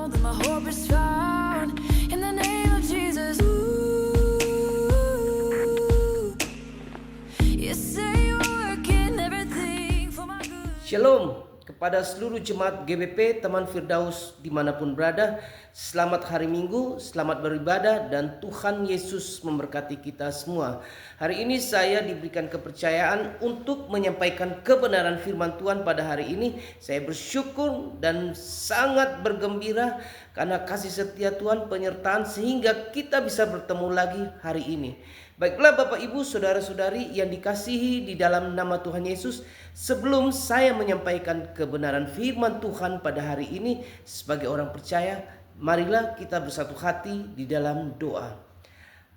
know that my hope is found in the name of Jesus. Ooh, you say you're working everything for my good. Shalom kepada seluruh jemaat GBP Teman Firdaus dimanapun berada. Selamat hari Minggu, selamat beribadah, dan Tuhan Yesus memberkati kita semua. Hari ini saya diberikan kepercayaan untuk menyampaikan kebenaran firman Tuhan pada hari ini. Saya bersyukur dan sangat bergembira karena kasih setia Tuhan penyertaan sehingga kita bisa bertemu lagi hari ini. Baiklah Bapak Ibu Saudara-saudari yang dikasihi di dalam nama Tuhan Yesus, sebelum saya menyampaikan kebenaran firman Tuhan pada hari ini sebagai orang percaya, marilah kita bersatu hati di dalam doa.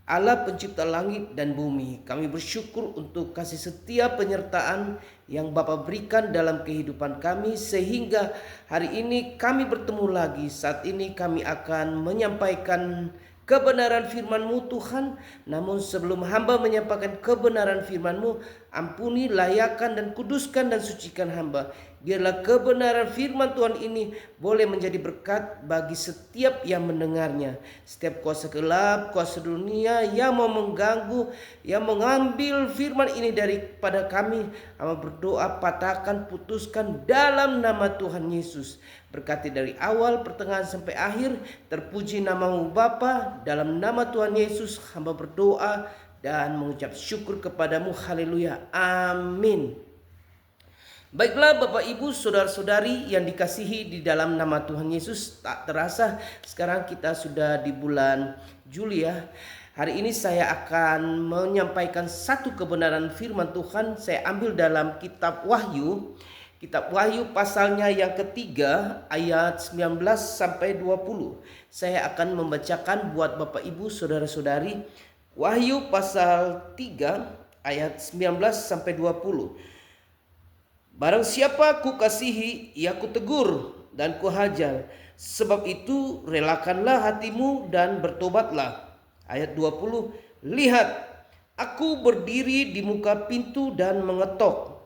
Allah pencipta langit dan bumi, kami bersyukur untuk kasih setia penyertaan yang Bapa berikan dalam kehidupan kami sehingga hari ini kami bertemu lagi. Saat ini kami akan menyampaikan kebenaran firman-Mu Tuhan. Namun sebelum hamba menyampaikan kebenaran firman-Mu, ampuni, layakkan dan kuduskan dan sucikan hamba. Biarlah kebenaran firman Tuhan ini boleh menjadi berkat bagi setiap yang mendengarnya. Setiap kuasa gelap, kuasa dunia yang mau mengganggu, yang mengambil firman ini daripada kami, hamba berdoa patahkan, putuskan dalam nama Tuhan Yesus. Berkati dari awal, pertengahan sampai akhir. Terpuji nama-Mu Bapa. Dalam nama Tuhan Yesus hamba berdoa dan mengucap syukur kepadamu. Haleluya. Amin. Baiklah Bapak Ibu Saudara-saudari yang dikasihi di dalam nama Tuhan Yesus, tak terasa sekarang kita sudah di bulan Juli ya. Hari ini saya akan menyampaikan satu kebenaran firman Tuhan. Saya ambil dalam kitab Wahyu. Kitab Wahyu pasalnya yang ketiga ayat 19 sampai 20. Saya akan membacakan buat Bapak Ibu Saudara-saudari. Wahyu pasal 3 ayat 19 sampai 20. Barang siapa ku kasihi, ia ku tegur dan ku hajar. Sebab itu relakanlah hatimu dan bertobatlah. Ayat 20. Lihat, aku berdiri di muka pintu dan mengetok.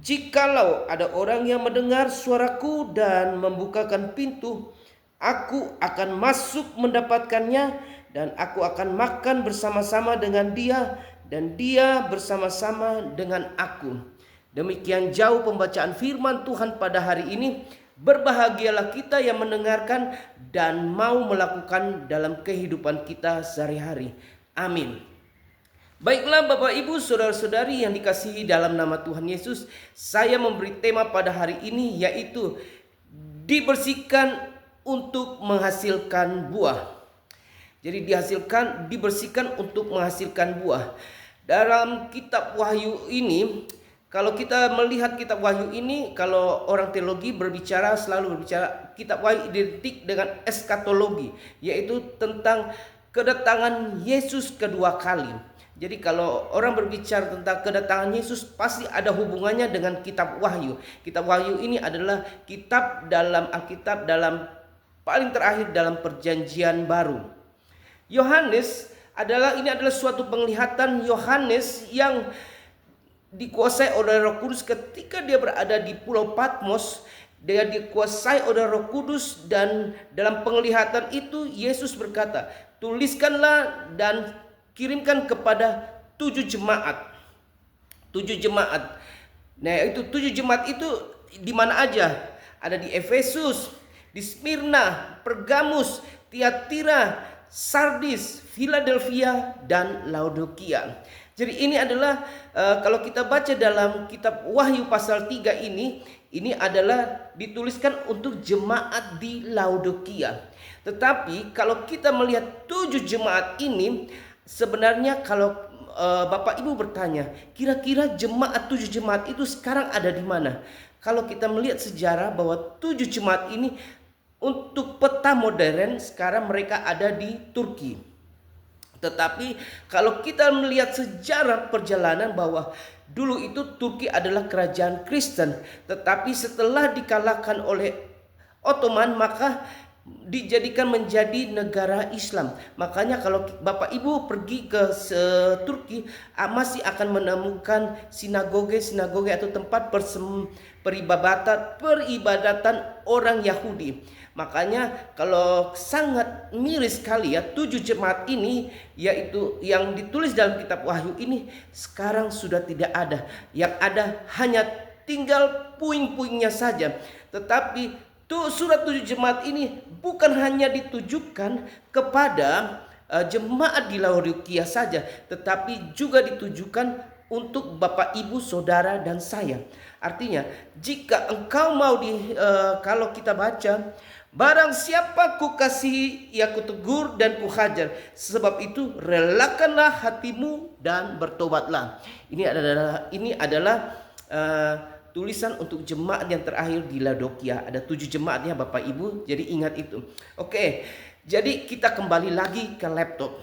Jikalau ada orang yang mendengar suaraku dan membukakan pintu, aku akan masuk mendapatkannya dan aku akan makan bersama-sama dengan dia dan dia bersama-sama dengan aku. Demikian jauh pembacaan firman Tuhan pada hari ini. Berbahagialah kita yang mendengarkan dan mau melakukan dalam kehidupan kita sehari-hari. Amin. Baiklah Bapak Ibu Saudara-saudari yang dikasihi dalam nama Tuhan Yesus, saya memberi tema pada hari ini yaitu dibersihkan untuk menghasilkan buah. Jadi dibersihkan untuk menghasilkan buah. Dalam kitab Wahyu ini, kalau kita melihat kitab Wahyu ini, kalau orang teologi selalu berbicara kitab Wahyu identik dengan eskatologi, yaitu tentang kedatangan Yesus kedua kali. Jadi kalau orang berbicara tentang kedatangan Yesus pasti ada hubungannya dengan kitab Wahyu. Kitab Wahyu ini adalah kitab dalam Alkitab paling terakhir dalam Perjanjian Baru. Yohanes ini adalah suatu penglihatan Yohanes yang dikuasai oleh Roh Kudus ketika dia berada di Pulau Patmos. Dia dikuasai oleh Roh Kudus dan dalam penglihatan itu Yesus berkata, tuliskanlah dan kirimkan kepada 7 jemaat. 7 jemaat. Nah, itu 7 jemaat itu di mana aja? Ada di Efesus, di Smyrna, Pergamus, Tiatira, Sardis, Philadelphia, dan Laodikia. Jadi ini adalah kalau kita baca dalam kitab Wahyu pasal 3 ini adalah dituliskan untuk jemaat di Laodikia. Tetapi kalau kita melihat 7 jemaat ini, sebenarnya kalau Bapak Ibu bertanya, kira-kira 7 jemaat itu sekarang ada di mana? Kalau kita melihat sejarah bahwa 7 jemaat ini untuk peta modern sekarang mereka ada di Turki. Tetapi kalau kita melihat sejarah perjalanan bahwa dulu itu Turki adalah kerajaan Kristen. Tetapi setelah dikalahkan oleh Ottoman, maka dijadikan menjadi negara Islam. Makanya kalau Bapak Ibu pergi ke Turki, masih akan menemukan sinagoge atau tempat peribadatan orang Yahudi. Makanya kalau sangat miris sekali ya, 7 jemaat ini, yaitu yang ditulis dalam kitab Wahyu ini, sekarang sudah tidak ada. Yang ada hanya tinggal puing-puingnya saja. Tetapi surat 7 jemaat ini bukan hanya ditujukan kepada jemaat di Laodikia saja, tetapi juga ditujukan untuk Bapak, Ibu, Saudara, dan saya. Artinya, jika engkau mau kalau kita baca, barang siapa kukasihi, ia kutegur dan kuhajar. Sebab itu relakanlah hatimu dan bertobatlah. Ini adalah tulisan untuk jemaat yang terakhir di Laodikia. Ada 7 jemaatnya Bapak Ibu, jadi ingat itu. Oke, jadi kita kembali lagi ke laptop.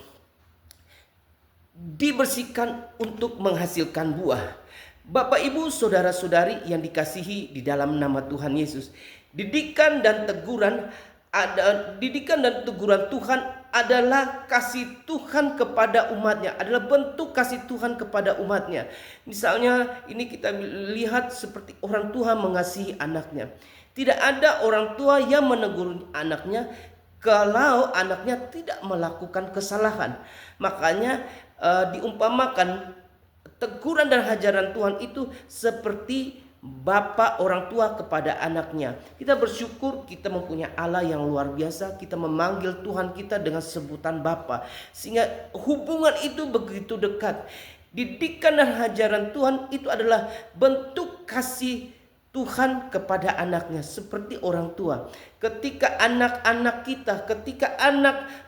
Dibersihkan untuk menghasilkan buah. Bapak Ibu, saudara-saudari yang dikasihi di dalam nama Tuhan Yesus, didikan dan teguran Tuhan adalah kasih Tuhan kepada umatnya, adalah bentuk kasih Tuhan kepada umatnya. Misalnya ini kita lihat seperti orang tua mengasihi anaknya. Tidak ada orang tua yang menegur anaknya kalau anaknya tidak melakukan kesalahan. Makanya diumpamakan teguran dan hajaran Tuhan itu seperti Bapak orang tua kepada anaknya. Kita bersyukur kita mempunyai Allah yang luar biasa. Kita memanggil Tuhan kita dengan sebutan Bapa, sehingga hubungan itu begitu dekat. Didikan dan hajaran Tuhan itu adalah bentuk kasih Tuhan kepada anaknya, seperti orang tua. Ketika anak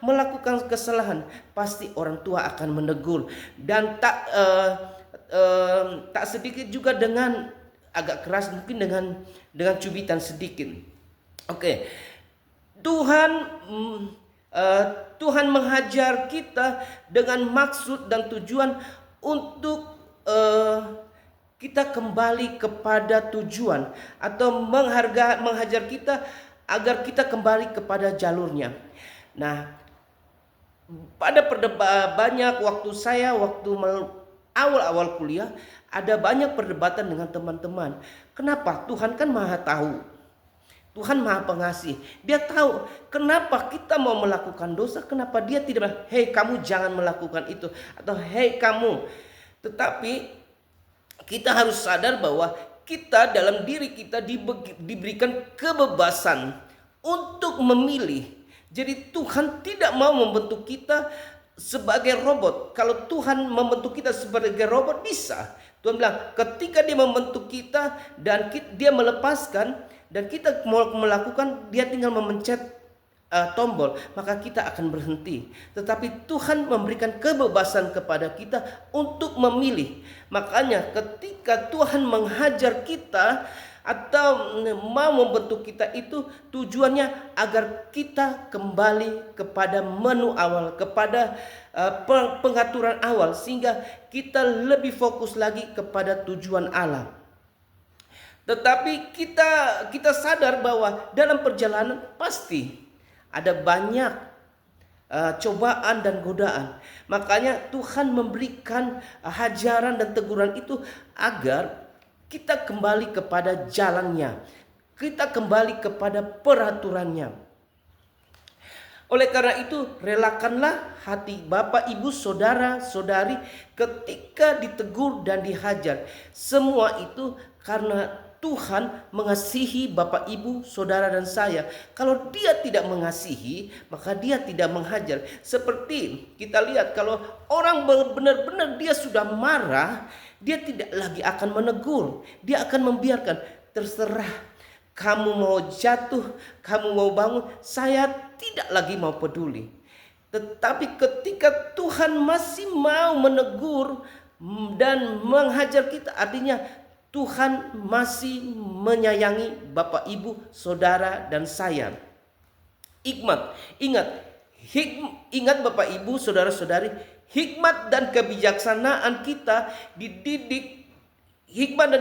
melakukan kesalahan, pasti orang tua akan menegur, dan tak sedikit juga dengan agak keras, mungkin dengan cubitan sedikit. Oke. Tuhan menghajar kita dengan maksud dan tujuan untuk kita kembali kepada tujuan, atau menghajar kita agar kita kembali kepada jalurnya. Nah, pada banyak waktu awal-awal kuliah, ada banyak perdebatan dengan teman-teman. Kenapa? Tuhan kan Maha tahu. Tuhan Maha pengasih. Dia tahu kenapa kita mau melakukan dosa. Kenapa dia tidak bilang, "Hei kamu jangan melakukan itu," atau "Hei kamu." Tetapi kita harus sadar bahwa kita dalam diri kita diberikan kebebasan untuk memilih. Jadi Tuhan tidak mau membentuk kita sebagai robot. Kalau Tuhan membentuk kita sebagai robot, bisa. Tuhan bilang ketika dia membentuk kita dan dia melepaskan dan kita mau melakukan, dia tinggal memencet tombol, maka kita akan berhenti. Tetapi Tuhan memberikan kebebasan kepada kita untuk memilih. Makanya ketika Tuhan menghajar kita atau mau membentuk kita, itu tujuannya agar kita kembali kepada menu awal, kepada pengaturan awal, sehingga kita lebih fokus lagi kepada tujuan Allah. Tetapi kita sadar bahwa dalam perjalanan pasti ada banyak cobaan dan godaan. Makanya Tuhan memberikan hajaran dan teguran itu agar kita kembali kepada jalannya, kita kembali kepada peraturannya. Oleh karena itu, relakanlah hati Bapak, Ibu, Saudara, Saudari ketika ditegur dan dihajar. Semua itu karena Tuhan mengasihi Bapak, Ibu, Saudara, dan saya. Kalau dia tidak mengasihi, maka dia tidak menghajar. Seperti kita lihat, kalau orang benar-benar dia sudah marah, dia tidak lagi akan menegur. Dia akan membiarkan, terserah. Kamu mau jatuh, kamu mau bangun, saya tidak lagi mau peduli. Tetapi ketika Tuhan masih mau menegur dan menghajar kita, artinya Tuhan masih menyayangi Bapak, Ibu, Saudara, dan saya. Ingat Bapak, Ibu, Saudara-saudari, hikmat dan kebijaksanaan kita dididik. Hikmat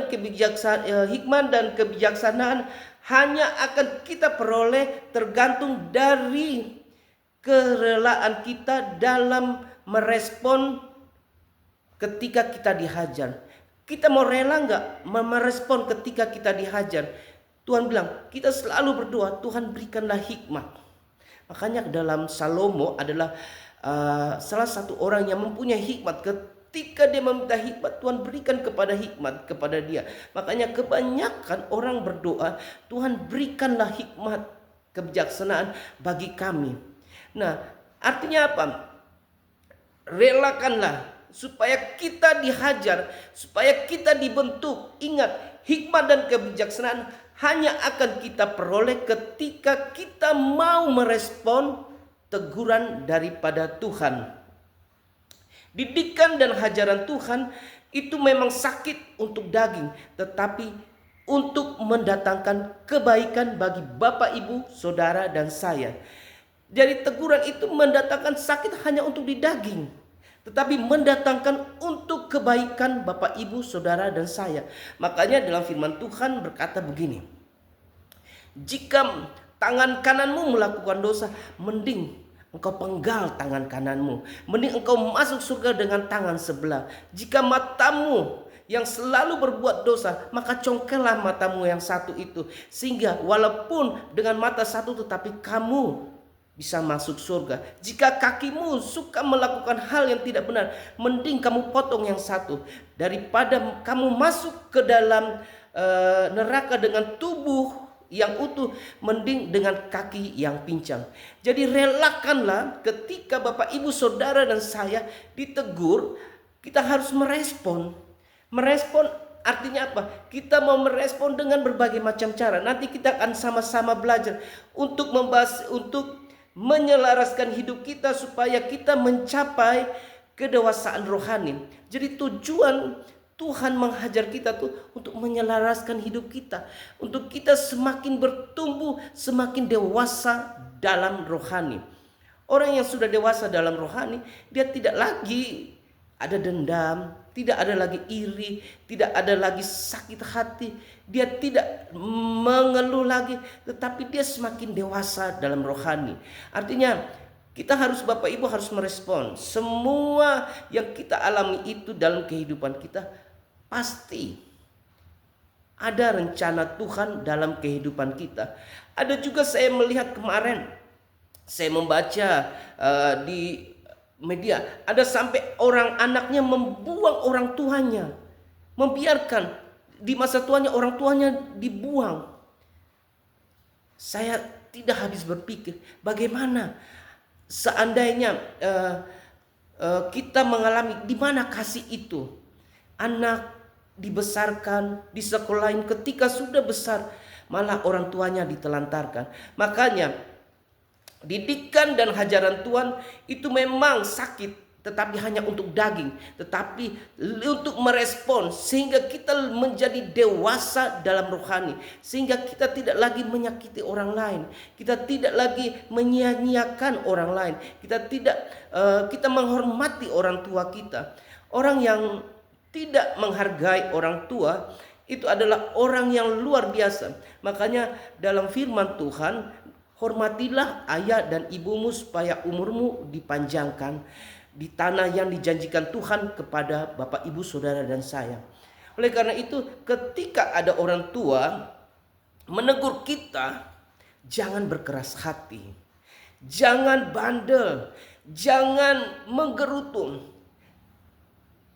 dan kebijaksanaan hanya akan kita peroleh tergantung dari kerelaan kita dalam merespon ketika kita dihajar. Kita mau rela nggak merespon ketika kita dihajar? Tuhan bilang, kita selalu berdoa, Tuhan berikanlah hikmat. Makanya dalam Salomo adalah salah satu orang yang mempunyai hikmat. Ketika dia meminta hikmat, Tuhan berikan kepada hikmat kepada dia. Makanya kebanyakan orang berdoa, Tuhan berikanlah hikmat, kebijaksanaan bagi kami. Nah, artinya apa? Relakanlah supaya kita dihajar, supaya kita dibentuk. Ingat, hikmat dan kebijaksanaan hanya akan kita peroleh ketika kita mau merespon teguran daripada Tuhan. Didikan dan hajaran Tuhan itu memang sakit untuk daging, tetapi untuk mendatangkan kebaikan bagi Bapak, Ibu, Saudara, dan saya. Jadi teguran itu mendatangkan sakit hanya untuk di daging, tetapi mendatangkan untuk kebaikan Bapak, Ibu, Saudara, dan saya. Makanya dalam firman Tuhan berkata begini, jika tangan kananmu melakukan dosa, mending engkau penggal tangan kananmu, mending engkau masuk surga dengan tangan sebelah. Jika matamu yang selalu berbuat dosa, maka congkellah matamu yang satu itu, sehingga walaupun dengan mata satu tetapi kamu bisa masuk surga. Jika kakimu suka melakukan hal yang tidak benar, mending kamu potong yang satu, daripada kamu masuk ke dalam neraka dengan tubuh yang utuh, mending dengan kaki yang pincang. Jadi relakanlah ketika Bapak, Ibu, Saudara, dan saya ditegur, kita harus merespon. Merespon artinya apa? Kita mau merespon dengan berbagai macam cara. Nanti kita akan sama-sama belajar untuk membahas, untuk menyelaraskan hidup kita supaya kita mencapai kedewasaan rohani. Jadi tujuan Tuhan menghajar kita tuh untuk menyelaraskan hidup kita, untuk kita semakin bertumbuh, semakin dewasa dalam rohani. Orang yang sudah dewasa dalam rohani, dia tidak lagi ada dendam, tidak ada lagi iri, tidak ada lagi sakit hati, dia tidak mengeluh lagi, tetapi dia semakin dewasa dalam rohani. Artinya kita harus, Bapak Ibu, harus merespon semua yang kita alami itu dalam kehidupan kita. Pasti ada rencana Tuhan dalam kehidupan kita. Ada juga saya melihat kemarin, saya membaca di media, ada sampai orang anaknya membuang orang tuanya, membiarkan di masa tuanya orang tuanya dibuang. Saya tidak habis berpikir, bagaimana seandainya kita mengalami, di mana kasih itu? Anak dibesarkan, disekolahin, ketika sudah besar malah orang tuanya ditelantarkan. Makanya didikan dan hajaran Tuhan itu memang sakit, tetapi hanya untuk daging, tetapi untuk merespon sehingga kita menjadi dewasa dalam rohani, sehingga kita tidak lagi menyakiti orang lain, kita tidak lagi menyia-nyiakan orang lain, kita menghormati orang tua kita. Orang yang tidak menghargai orang tua itu adalah orang yang luar biasa. Makanya dalam firman Tuhan, hormatilah ayah dan ibumu supaya umurmu dipanjangkan di tanah yang dijanjikan Tuhan kepada Bapak, Ibu, Saudara, dan saya. Oleh karena itu, ketika ada orang tua menegur kita, jangan berkeras hati, jangan bandel, jangan menggerutu.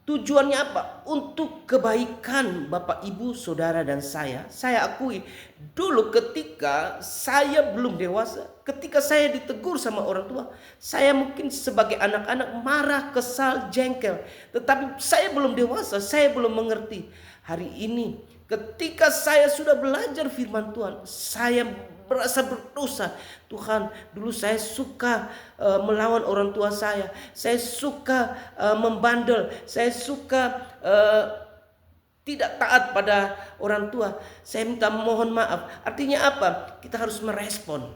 Tujuannya apa? Untuk kebaikan Bapak, Ibu, Saudara, dan saya. Saya akui dulu ketika saya belum dewasa, ketika saya ditegur sama orang tua, saya mungkin sebagai anak-anak marah, kesal, jengkel. Tetapi saya belum dewasa, saya belum mengerti. Hari ini ketika saya sudah belajar firman Tuhan, saya merasa berdosa. Tuhan, dulu saya suka melawan orang tua saya suka membandel, saya suka tidak taat pada orang tua. Saya minta mohon maaf. Artinya apa? Kita harus merespon.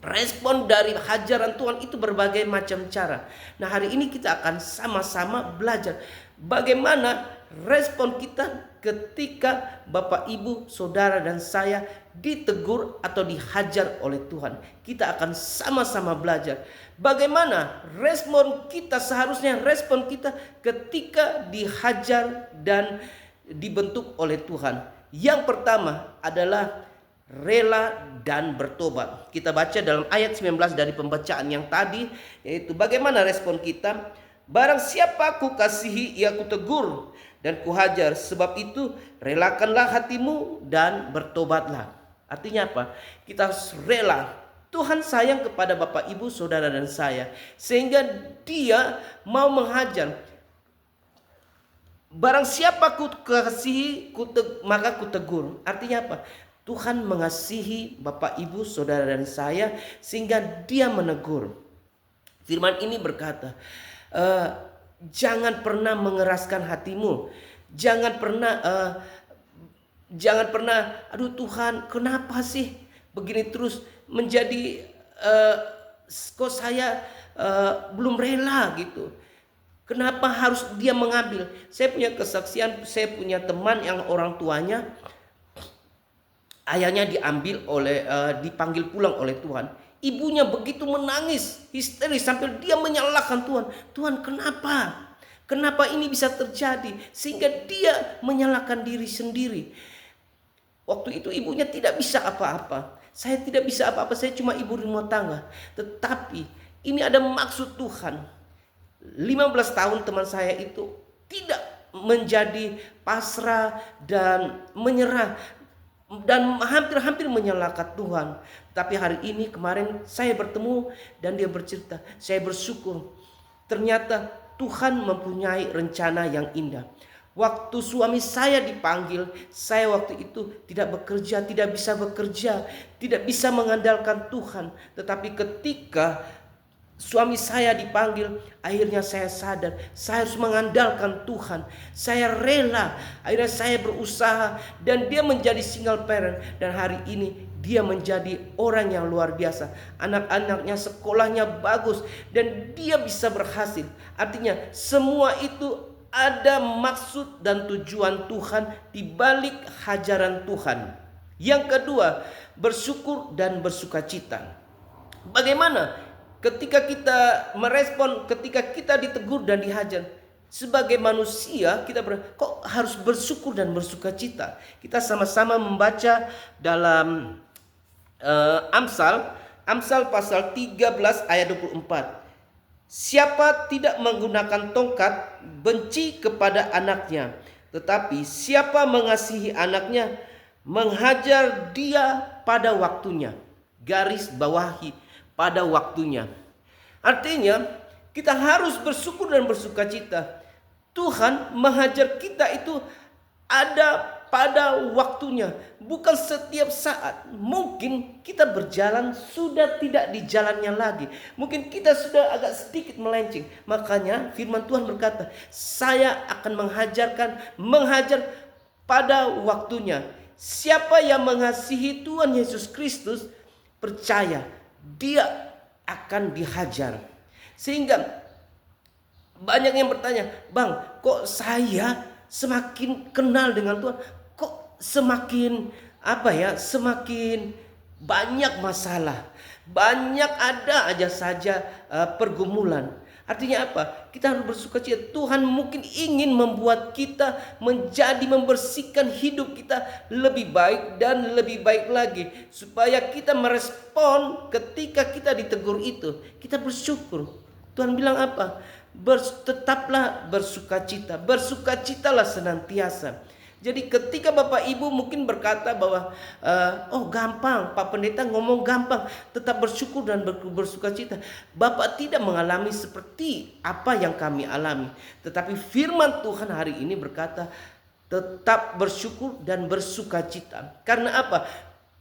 Respon dari hajaran Tuhan itu berbagai macam cara. Nah, hari ini kita akan sama-sama belajar bagaimana respon kita ketika Bapak, Ibu, Saudara, dan saya ditegur atau dihajar oleh Tuhan. Kita akan sama-sama belajar bagaimana respon kita, seharusnya respon kita ketika dihajar dan dibentuk oleh Tuhan. Yang pertama adalah rela dan bertobat. Kita baca dalam ayat 19 dari pembacaan yang tadi, yaitu bagaimana respon kita. Barang siapa ku kasihi, ia ku tegur dan ku hajar. Sebab itu relakanlah hatimu dan bertobatlah. Artinya apa? Kita harus rela. Tuhan sayang kepada Bapak, Ibu, Saudara dan saya, sehingga Dia mau menghajar. Barang siapa ku kasihi, maka ku tegur. Artinya apa? Tuhan mengasihi Bapak, Ibu, Saudara dan saya, sehingga Dia menegur. Firman ini berkata, jangan pernah mengeraskan hatimu. Jangan pernah, aduh Tuhan, kenapa sih begini terus menjadi, kok saya belum rela gitu. Kenapa harus Dia mengambil? Saya punya kesaksian, saya punya teman yang orang tuanya, ayahnya dipanggil pulang oleh Tuhan. Ibunya begitu menangis, histeris sampai dia menyalahkan Tuhan. Tuhan, kenapa? Kenapa ini bisa terjadi? Sehingga dia menyalahkan diri sendiri. Waktu itu ibunya tidak bisa apa-apa. Saya tidak bisa apa-apa, saya cuma ibu rumah tangga. Tetapi ini ada maksud Tuhan. 15 tahun teman saya itu tidak menjadi pasrah dan menyerah dan hampir menyalahkan Tuhan. Tapi hari ini, kemarin saya bertemu dan dia bercerita, saya bersyukur. Ternyata Tuhan mempunyai rencana yang indah. Waktu suami saya dipanggil, saya waktu itu tidak bisa bekerja, tidak bisa mengandalkan Tuhan. Tetapi ketika suami saya dipanggil, akhirnya saya sadar saya harus mengandalkan Tuhan. Saya rela, akhirnya saya berusaha dan dia menjadi single parent. Dan hari ini dia menjadi orang yang luar biasa. Anak-anaknya sekolahnya bagus dan dia bisa berhasil. Artinya semua itu ada maksud dan tujuan Tuhan di balik hajaran Tuhan. Yang kedua, bersyukur dan bersukacita. Bagaimana ketika kita merespon, ketika kita ditegur dan dihajar? Sebagai manusia kita kok harus bersyukur dan bersukacita. Kita sama-sama membaca dalam Amsal pasal 13 ayat 24. Siapa tidak menggunakan tongkat benci kepada anaknya, tetapi siapa mengasihi anaknya menghajar dia pada waktunya. Garis bawahi, pada waktunya. Artinya kita harus bersyukur dan bersukacita. Tuhan menghajar kita itu ada pada waktunya, bukan setiap saat. Mungkin kita berjalan sudah tidak di jalannya lagi, mungkin kita sudah agak sedikit melenceng. Makanya firman Tuhan berkata, saya akan menghajar pada waktunya. Siapa yang mengasihi Tuhan Yesus Kristus, percaya dia akan dihajar. Sehingga banyak yang bertanya, bang, kok saya semakin kenal dengan Tuhan, kok semakin semakin banyak masalah, banyak ada aja saja pergumulan. Artinya apa? Kita harus bersukacita. Tuhan mungkin ingin membuat kita membersihkan hidup kita lebih baik dan lebih baik lagi, supaya kita merespon ketika kita ditegur itu, kita bersyukur. Tuhan bilang apa? Tetaplah bersukacita, bersukacitalah senantiasa. Jadi ketika Bapak Ibu mungkin berkata bahwa oh gampang, Pak Pendeta ngomong gampang, tetap bersyukur dan bersukacita. Bapak tidak mengalami seperti apa yang kami alami. Tetapi firman Tuhan hari ini berkata, tetap bersyukur dan bersukacita. Karena apa?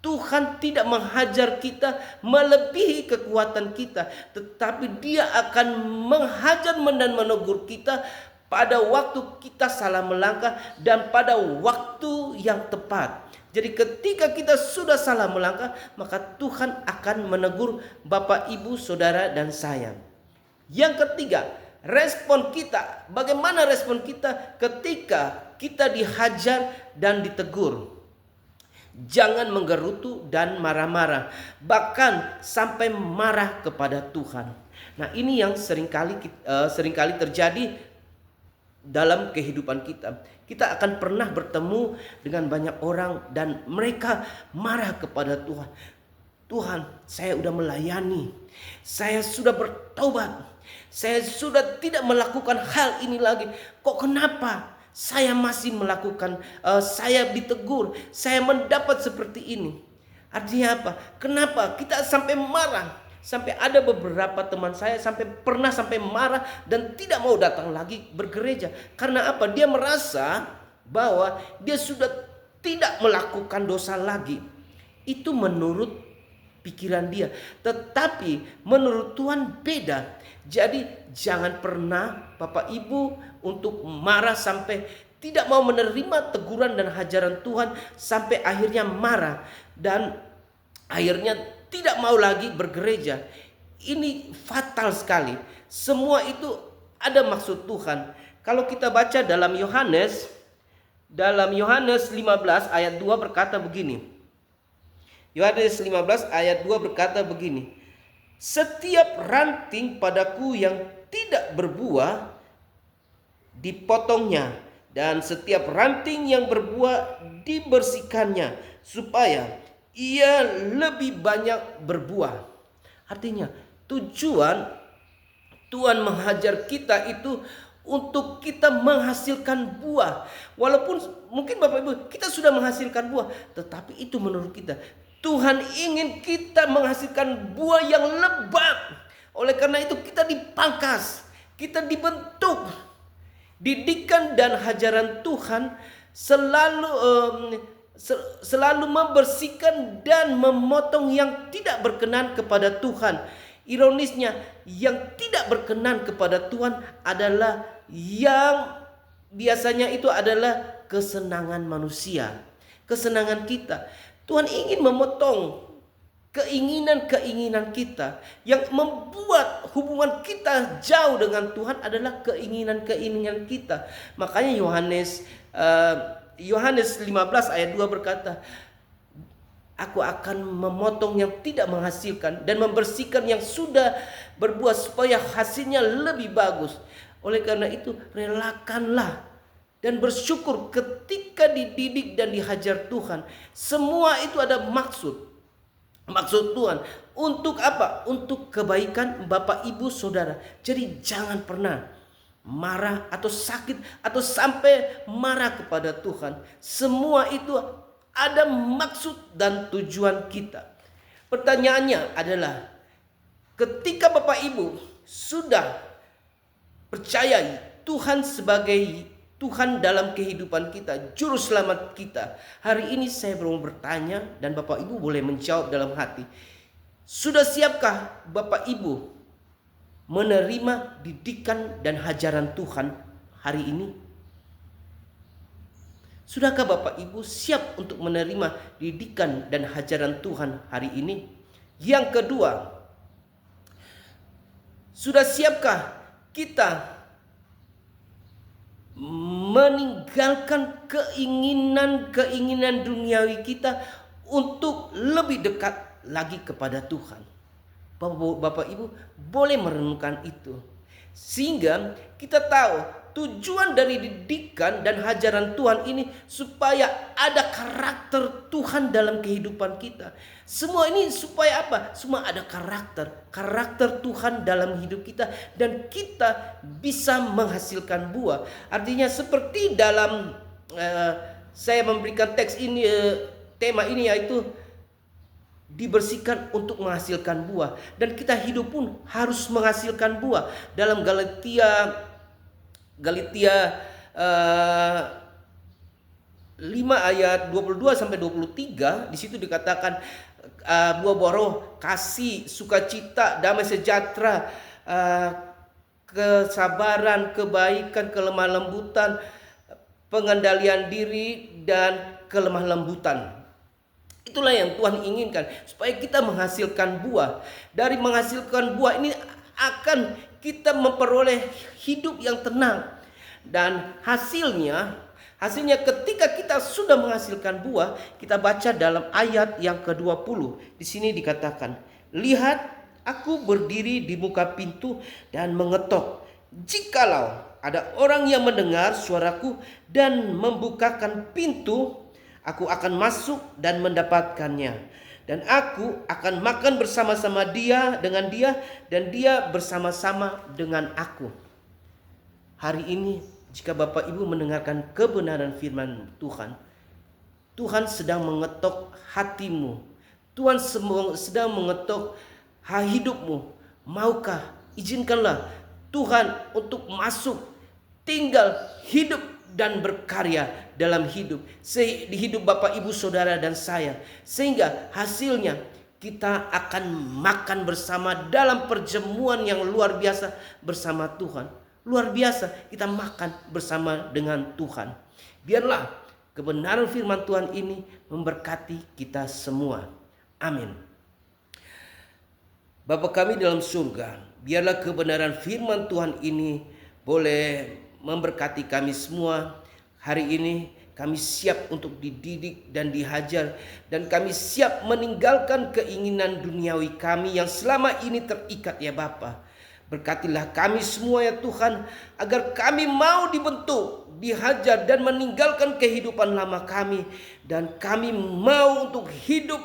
Tuhan tidak menghajar kita melebihi kekuatan kita, tetapi Dia akan menghajar dan menegur kita pada waktu kita salah melangkah dan pada waktu yang tepat. Jadi ketika kita sudah salah melangkah, maka Tuhan akan menegur Bapak, Ibu, Saudara dan saya. Yang ketiga, respon kita. Bagaimana respon kita ketika kita dihajar dan ditegur? Jangan menggerutu dan marah-marah, bahkan sampai marah kepada Tuhan. Nah, ini yang seringkali terjadi dalam kehidupan kita. Kita akan pernah bertemu dengan banyak orang dan mereka marah kepada Tuhan. Tuhan, saya sudah melayani, saya sudah bertobat, saya sudah tidak melakukan hal ini lagi. Kok kenapa saya masih melakukan, saya ditegur, saya mendapat seperti ini? Artinya apa? Kenapa kita sampai marah? Sampai ada beberapa teman saya pernah sampai marah dan tidak mau datang lagi bergereja. Karena apa? Dia merasa bahwa dia sudah tidak melakukan dosa lagi. Itu menurut pikiran dia. Tetapi menurut Tuhan beda. Jadi jangan pernah Bapak Ibu untuk marah sampai tidak mau menerima teguran dan hajaran Tuhan, sampai akhirnya marah dan akhirnya tidak mau lagi bergereja. Ini fatal sekali. Semua itu ada maksud Tuhan. Kalau kita baca dalam Yohanes 15 ayat 2 berkata begini. Yohanes 15 ayat 2 berkata begini. Setiap ranting padaku yang tidak berbuah dipotongnya, dan setiap ranting yang berbuah dibersihkannya, supaya ia lebih banyak berbuah. Artinya tujuan Tuhan menghajar kita itu untuk kita menghasilkan buah. Walaupun mungkin Bapak Ibu kita sudah menghasilkan buah, tetapi itu menurut kita. Tuhan ingin kita menghasilkan buah yang lebat. Oleh karena itu kita dipangkas, kita dibentuk. Didikan dan hajaran Tuhan selalu membersihkan dan memotong yang tidak berkenan kepada Tuhan. Ironisnya, yang tidak berkenan kepada Tuhan adalah yang biasanya itu adalah kesenangan manusia, kesenangan kita. Tuhan ingin memotong keinginan-keinginan kita. Yang membuat hubungan kita jauh dengan Tuhan adalah keinginan-keinginan kita. Makanya Yohanes 15 ayat 2 berkata, Aku akan memotong yang tidak menghasilkan dan membersihkan yang sudah berbuah supaya hasilnya lebih bagus. Oleh karena itu relakanlah dan bersyukur ketika dididik dan dihajar Tuhan. Semua itu ada maksud Tuhan. Untuk apa? Untuk kebaikan Bapak Ibu Saudara. Jadi jangan pernah marah atau sakit atau sampai marah kepada Tuhan. Semua itu ada maksud dan tujuan kita. Pertanyaannya adalah, ketika Bapak Ibu sudah percayai Tuhan sebagai Tuhan dalam kehidupan kita, juru selamat kita, hari ini saya mau bertanya dan Bapak Ibu boleh menjawab dalam hati. Sudah siapkah Bapak Ibu menerima didikan dan hajaran Tuhan hari ini? Sudahkah Bapak Ibu siap untuk menerima didikan dan hajaran Tuhan hari ini? Yang kedua, sudah siapkah kita meninggalkan keinginan duniawi kita untuk lebih dekat lagi kepada Tuhan? Bapak Ibu boleh merenungkan itu, sehingga kita tahu tujuan dari didikan dan hajaran Tuhan ini supaya ada karakter Tuhan dalam kehidupan kita. Semua ini supaya apa? Semua ada karakter Tuhan dalam hidup kita, dan kita bisa menghasilkan buah. Artinya seperti dalam saya memberikan teks ini, tema ini yaitu dibersihkan untuk menghasilkan buah, dan kita hidup pun harus menghasilkan buah. Dalam Galatia 5 ayat 22 sampai 23, di situ dikatakan buah-buah roh, kasih, sukacita, damai sejahtera, kesabaran, kebaikan, kelemah lembutan, pengendalian diri, dan kelemah lembutan. Itulah yang Tuhan inginkan, supaya kita menghasilkan buah. Dari menghasilkan buah ini akan kita memperoleh hidup yang tenang, dan hasilnya Hasilnya ketika kita sudah menghasilkan buah, kita baca dalam ayat yang ke-20. Di sini dikatakan, "Lihat, aku berdiri di muka pintu dan mengetok. Jikalau ada orang yang mendengar suaraku dan membukakan pintu, aku akan masuk dan mendapatkannya. Dan aku akan makan bersama-sama dengan dia, dan dia bersama-sama dengan aku." Hari ini, jika Bapak Ibu mendengarkan kebenaran firman Tuhan, Tuhan sedang mengetok hatimu. Tuhan sedang mengetok hidupmu. Maukah, izinkanlah Tuhan untuk masuk, tinggal, hidup, dan berkarya dalam hidup. Di hidup Bapak, Ibu, Saudara, dan saya. Sehingga hasilnya kita akan makan bersama dalam perjamuan yang luar biasa bersama Tuhan. Luar biasa kita makan bersama dengan Tuhan. Biarlah kebenaran firman Tuhan ini memberkati kita semua. Amin. Bapa kami dalam surga, biarlah kebenaran firman Tuhan ini boleh memberkati kami semua. Hari ini kami siap untuk dididik dan dihajar, dan kami siap meninggalkan keinginan duniawi kami yang selama ini terikat ya Bapa. Berkatilah kami semua ya Tuhan, agar kami mau dibentuk, dihajar, dan meninggalkan kehidupan lama kami. Dan kami mau untuk hidup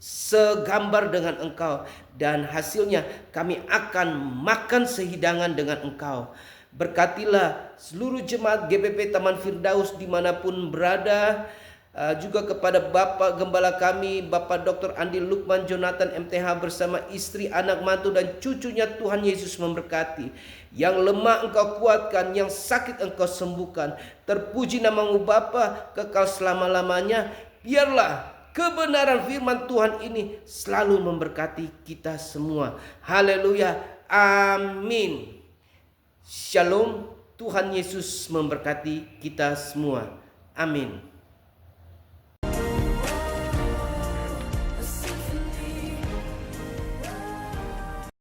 segambar dengan Engkau. Dan hasilnya kami akan makan sehidangan dengan Engkau. Berkatilah seluruh jemaat GBP Taman Firdaus dimanapun berada. Juga kepada Bapak Gembala kami, Bapak Dr. Andi Lukman Jonathan MTH bersama istri, anak, mantu, dan cucunya. Tuhan Yesus memberkati. Yang lemah Engkau kuatkan, yang sakit Engkau sembuhkan. Terpuji namamu Bapa, kekal selama-lamanya. Biarlah kebenaran firman Tuhan ini selalu memberkati kita semua. Haleluya. Amin. Shalom. Tuhan Yesus memberkati kita semua. Amin.